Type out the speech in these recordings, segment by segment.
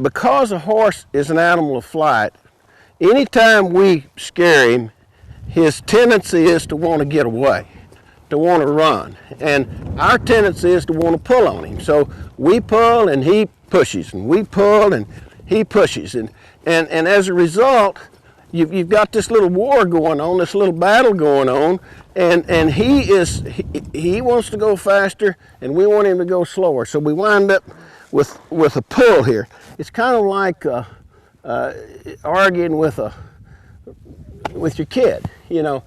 because a horse is an animal of flight, anytime we scare him, his tendency is to want to get away, to want to run. And our tendency is to want to pull on him. So we pull and he pushes, and we pull and he pushes. And as a result, you've got this little war going on, this little battle going on, and he wants to go faster and we want him to go slower. So we wind up with a pull here. It's kind of like arguing with your kid, you know.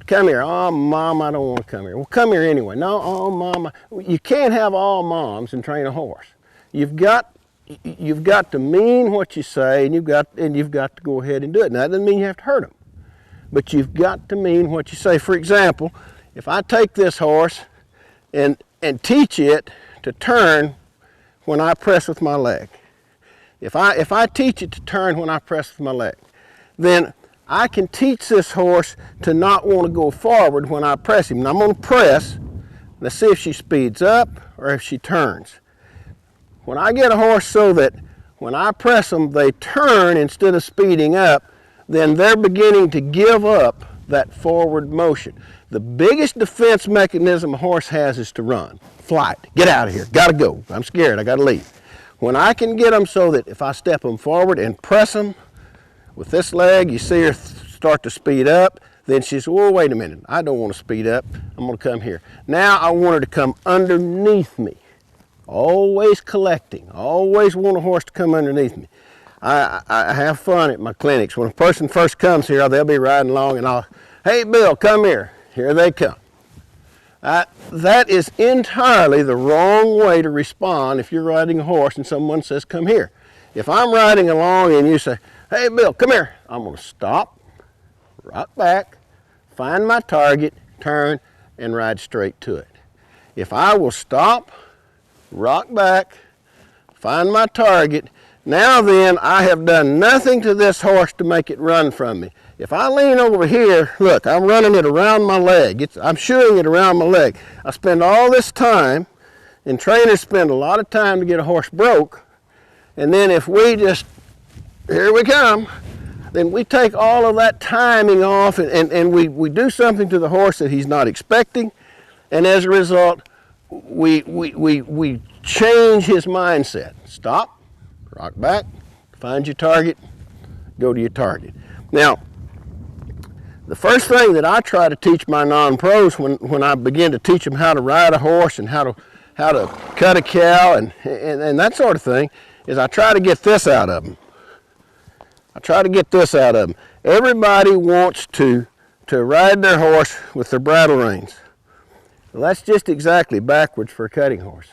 Come here. Oh, Mom, I don't want to come here. Well, come here anyway. No, oh, Mom. You can't have all moms and train a horse. You've got to mean what you say, and you've got to go ahead and do it. Now, that doesn't mean you have to hurt them, but you've got to mean what you say. For example, if I take this horse and teach it to turn when I press with my leg, if I teach it to turn when I press with my leg, then I can teach this horse to not want to go forward when I press him. And I'm going to press. Let's see if she speeds up or if she turns. When I get a horse so that when I press them, they turn instead of speeding up, then they're beginning to give up that forward motion. The biggest defense mechanism a horse has is to run, flight, get out of here, gotta go, I'm scared, I gotta leave. When I can get them so that if I step them forward and press them with this leg, you see her start to speed up, then she says, well, wait a minute, I don't want to speed up, I'm gonna come here. Now I want her to come underneath me. Always collecting, always want a horse to come underneath me. I have fun at my clinics. When a person first comes here, they'll be riding along and I'll, hey Bill, come here. Here they come. That is entirely the wrong way to respond if you're riding a horse and someone says, come here. If I'm riding along and you say, hey Bill, come here, I'm gonna stop, rock back, find my target, turn, and ride straight to it. If I will stop, rock back, find my target, now then I have done nothing to this horse to make it run from me. If I lean over here, look, I'm running it around my leg. I'm shooing it around my leg. I spend all this time, and trainers spend a lot of time to get a horse broke, and then if we just, here we come, then we take all of that timing off and we do something to the horse that he's not expecting, and as a result, we change his mindset. Stop, rock back, find your target, go to your target. Now, the first thing that I try to teach my non-pros when I begin to teach them how to ride a horse and how to cut a cow and that sort of thing is I try to get this out of them. Everybody wants to ride their horse with their bridle reins. Well, that's just exactly backwards for a cutting horse.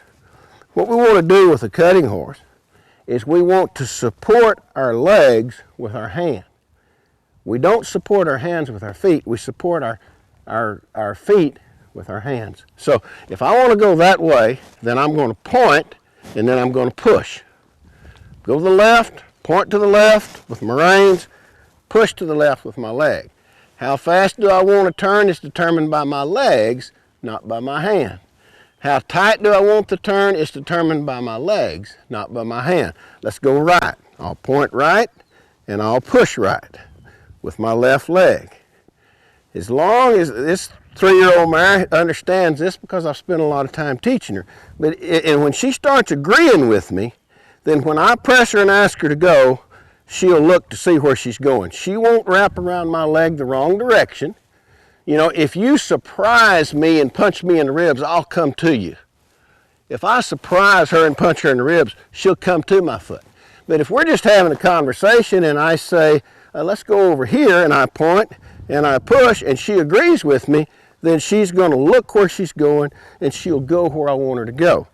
What we want to do with a cutting horse is we want to support our legs with our hand. We don't support our hands with our feet, we support our feet with our hands. So if I want to go that way, then I'm going to point and then I'm going to push. Go to the left, point to the left with my reins, push to the left with my leg. How fast do I want to turn is determined by my legs, not by my hand. How tight do I want the turn is determined by my legs, not by my hand. Let's go right. I'll point right and I'll push right with my left leg. As long as this 3-year-old mare understands this, because I've spent a lot of time teaching her, and when she starts agreeing with me, then when I press her and ask her to go, she'll look to see where she's going. She won't wrap around my leg the wrong direction. You know, if you surprise me and punch me in the ribs, I'll come to you. If I surprise her and punch her in the ribs, she'll come to my foot. But if we're just having a conversation and I say, let's go over here, and I point and I push and she agrees with me, then she's going to look where she's going and she'll go where I want her to go.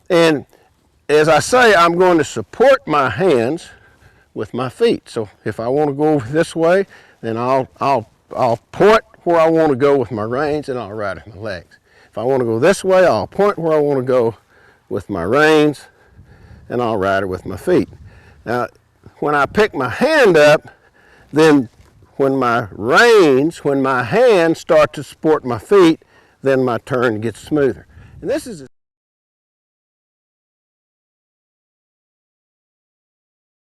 And as I say, I'm going to support my hands with my feet. So if I want to go over this way, then I'll point where I want to go with my reins and I'll ride with my legs. If I want to go this way, I'll point where I want to go with my reins and I'll ride it with my feet. Now, when I pick my hand up, then when my hands start to support my feet, then my turn gets smoother. And this is